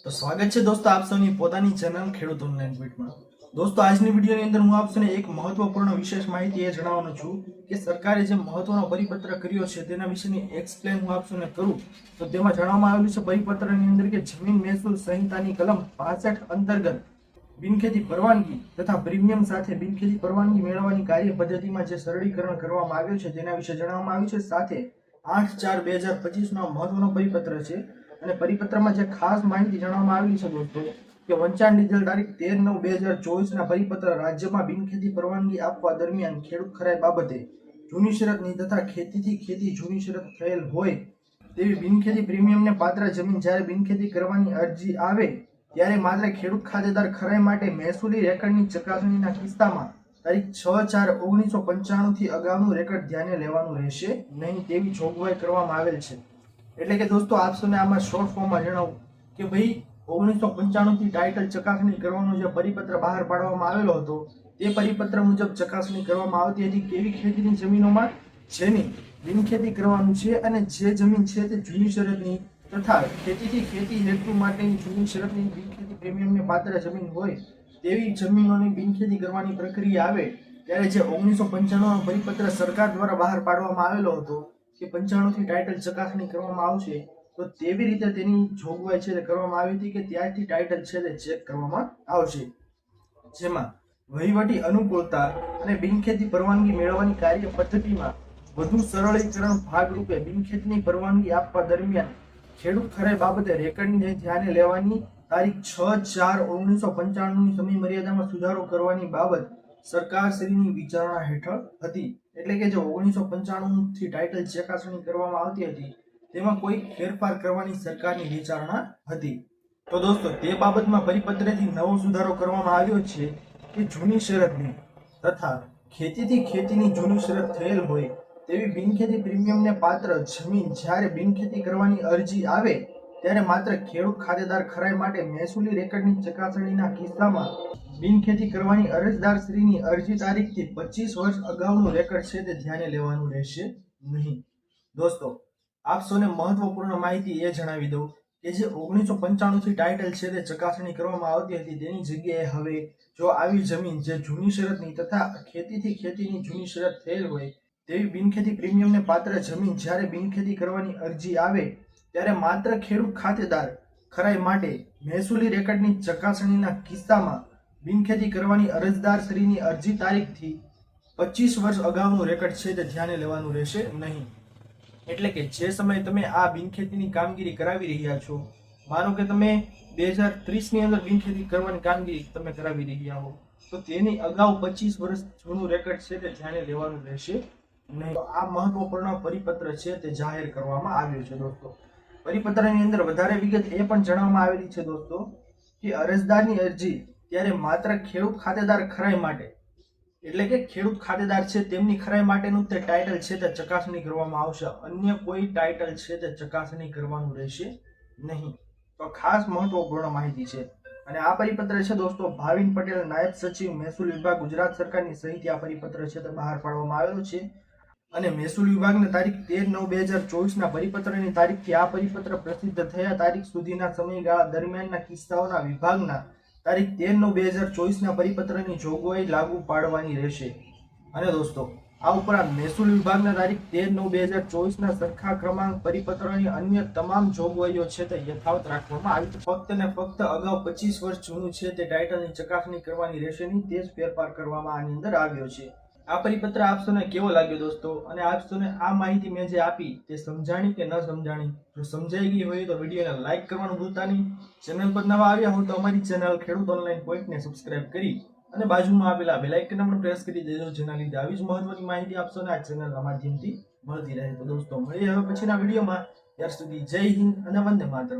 તો સ્વાગત છે દોસ્તો આપ સૌની પોતાની ચેનલ ખેડૂત ઓનલાઈન ટ્વીટમાં। દોસ્તો આજની વિડીયોની અંદર હું આપ સૌને એક મહત્વપૂર્ણ વિશેષ માહિતી એ જણાવવાનો છું કે સરકારે જે મહત્વનો પરિપત્ર કર્યો છે તેના વિશેની એક્સપ્લેન હું આપ સૌને કરું તો તેમાં જણાવવામાં આવેલું છે પરિપત્રની અંદર કે જમીન મહેસૂલ સંહિતાની કલમ 65 અંતર્ગત બિનખેતી પરવાનગી તથા પ્રીમિયમ સાથે બિનખેતી પરવાનગી મેળવવાની કાર્ય પદ્ધતિમાં જે સરળીકરણ કરવામાં આવ્યું છે તેના વિશે જણાવવામાં આવ્યું છે। સાથે 8/4/2025 નો મહત્વનો પરિપત્ર છે અને પરિપત્રમાં જે ખાસ માહિતી જણાવવામાં આવેલી છે દોસ્તો કે વંચાણ લીધેલ તારીખ 13/9/2024 ના પરિપત્ર રાજ્યમાં બિનખેતી પરવાનગી આપવા દરમિયાન ખેડૂત ખરાઈ બાબતે જૂની શરતની તથા ખેતીથી ખેતી જૂની શરત થયેલ હોય તેવી બિનખેતી પ્રીમિયમને પાત્ર જમીન જ્યારે બિનખેતી કરવાની અરજી આવે ત્યારે માત્ર ખેડૂત ખાતેદાર ખરાઈ માટે મહેસૂલી રેકર્ડની ચકાસણીના કિસ્સામાં તારીખ 6/4/1995 થી અગાઉનું રેકર્ડ ધ્યાને લેવાનું રહેશે નહીં તેવી જોગવાઈ કરવામાં આવેલ છે। એટલે કે દોસ્તો આપ સૌને આમાં શોર્ટ ફોર્મમાં જણાવું કે ભાઈ 1995 થી ટાઇટલ ચકાસણી કરવાનો જે પરિપત્ર બહાર પાડવામાં આવેલો હતો તે પરિપત્ર મુજબ ચકાસણી કરવામાં આવતી હતી કેવી ખેતીની જમીનોમાં જેની બિનખેતી કરવાનું છે અને જે જમીન છે તે જૂની શરતની તથા ખેતીથી ખેતી હેતુ માટેની જૂની શરતની બિનખેતી પ્રીમિયમને પાત્ર જમીન હોય તેવી જમીનોની બિનખેતી કરવાની પ્રક્રિયા આવે ત્યારે જે 1995 નો પરિપત્ર સરકાર દ્વારા બહાર પાડવામાં આવેલો હતો કે 95 થી ટાઇટલ ચકાસણી કરવામાં આવશે તો તેવી રીતે તેની જોગવાઈ છે તે કરવામાં આવી હતી કે ત્યારથી ટાઇટલ છે તે ચેક કરવામાં આવશે, જેમાં વહીવટી અનુકૂળતા અને બિનખેતી પરવાનગી મેળવવાની કાર્ય પદ્ધતિમાં વધુ સરળીકરણ ભાગરૂપે બિનખેતીની પરવાનગી આપવા દરમિયાન ખેડૂત ખરાઈ બાબતે રેકર્ડની ધ્યાને લેવાની તારીખ 6/4/1995 ની સમય મર્યાદામાં સુધારો કરવાની બાબત સરકારશ્રીની વિચારણા હેઠળ હતી। એટલે કે જે 1995 થી ટાઇટલ ચકાસણી કરવામાં આવતી હતી તેમાં કોઈ ફેરફાર કરવાની સરકારની વિચારણા હતી। તો દોસ્તો તે બાબતમાં પરિપત્રથી નવો સુધારો કરવામાં આવ્યો છે કે જૂની શરતની તથા ખેતીથી ખેતીની જૂની શરત થયેલ હોય તેવી બિનખેતી પ્રીમિયમને પાત્ર જમીન જ્યારે બિનખેતી કરવાની અરજી આવે ત્યારે માત્ર ખેડૂત ખાતેદાર ખરાઈ માટે મહેસૂલી રેકર્ડની ચકાસણીના કિસ્સામાં બિનખેતી કરવાની અરજદારશ્રીની અરજી તારીખથી 25 વર્ષ અગાઉનું રેકર્ડ છે તે ધ્યાને લેવાનું રહેશે નહીં। દોસ્તો આપ સૌને મહત્વપૂર્ણ માહિતી એ જણાવી દઉં કે જે 1995 થી ટાઇટલ છે તે ચકાસણી કરવામાં આવતી હતી તેની જગ્યાએ હવે જો આવી જમીન જે જૂની શરતની તથા ખેતીથી ખેતીની જૂની શરત થયેલ હોય તેવી બિનખેતી પ્રીમિયમને પાત્ર જમીન જ્યારે બિનખેતી કરવાની અરજી આવે ત્યારે માત્ર ખેડૂત ખાતેદાર ખરાઈ માટે મહેસૂલી રેકર્ડની ચકાસણીના કિસ્સામાં બિનખેતી કરવાની અરજદારશ્રીની અરજી તારીખથી 25 વર્ષ અગાઉનું રેકર્ડ છે તે ધ્યાને લેવાનું રહેશે નહીં। એટલે કે જે સમયે તમે આ બિનખેતીની કામગીરી કરાવી રહ્યા છો, માનો કે તમે 2030 ની અંદર બિનખેતી કરવાની કામગીરી તમે કરાવી રહ્યા હો તો તેની અગાઉ 25 વર્ષ જૂનું રેકર્ડ છે તે ધ્યાને લેવાનું રહેશે નહીં। આ મહત્વપૂર્ણ પરિપત્ર છે તે જાહેર કરવામાં આવ્યું છે દોસ્તો। પરિપત્રની અંદર વધારે વિગત એ પણ જણાવવામાં આવેલી છે દોસ્તો કે અરજદારની અરજી ત્યારે માત્ર ખેડૂત ખાતેદાર ખરાઈ માટે એટલે કે ખેડૂત ખાતેદાર છે તેમની ખરાઈ માટેનું તે ટાઇટલ છે તે ચકાસણી કરવામાં આવશે, અન્ય કોઈ ટાઇટલ છે તે ચકાસણી કરવાનું રહેશે નહીં। તો ખાસ મહત્વપૂર્ણ માહિતી છે અને આ પરિપત્ર છે દોસ્તો ભાવિન પટેલ નાયબ સચિવ મહેસૂલ વિભાગ ગુજરાત સરકારની સહીથી આ પરિપત્ર છે તે બહાર પાડવામાં આવેલો છે અને મહેસૂલ વિભાગના તારીખ 13/9/2024 ના પરિપત્રની તારીખથી આ પરિપત્ર પ્રસિદ્ધ થયા તારીખ સુધીના સમયગાળા દરમિયાનના કિસ્સાઓના વિભાગના તારીખ 13/9/2024 ના પરિપત્રની જોગવાઈ લાગુ પાડવાની રહેશે। અને દોસ્તો આ ઉપરાંત મહેસૂલ વિભાગના તારીખ 13/9/2024 ના સરખા ક્રમાંક પરિપત્રોની અન્ય તમામ જોગવાઈઓ છે તે યથાવત રાખવામાં આવી છે। ફક્ત ને ફક્ત અગાઉ 25 વર્ષ જૂનું છે તે ટાઇટલની ચકાસણી કરવાની રહેશે નહીં, તે જ ફેરફાર કરવામાં આની અંદર આવ્યો છે। આ પરિપત્ર આપ સૌને કેવો લાગ્યો દોસ્તો અને આપ સૌને આ માહિતી મેં જે આપી તે સમજાણી કે ન સમજાણી? જો સમજાઈ ગઈ હોય તો વિડીયોને લાઈક કરવાનું ભૂલતા નહીં। ચેનલ પર નવા આવ્યા હો તો અમારી ચેનલ ખેડૂત ઓનલાઈન પોઈન્ટને સબસ્ક્રાઇબ કરી અને બાજુમાં આપેલા બેલ આઇકન પણ પ્રેસ કરી દેજો જેના લીધે આવી જ મહત્વની માહિતી આપ સૌને આ ચેનલના માધ્યમથી મળતી રહે। તો દોસ્તો મળીએ હવે પછીના વિડીયોમાં, ત્યાર સુધી જય હિન્દ અને વંદે માતરમ।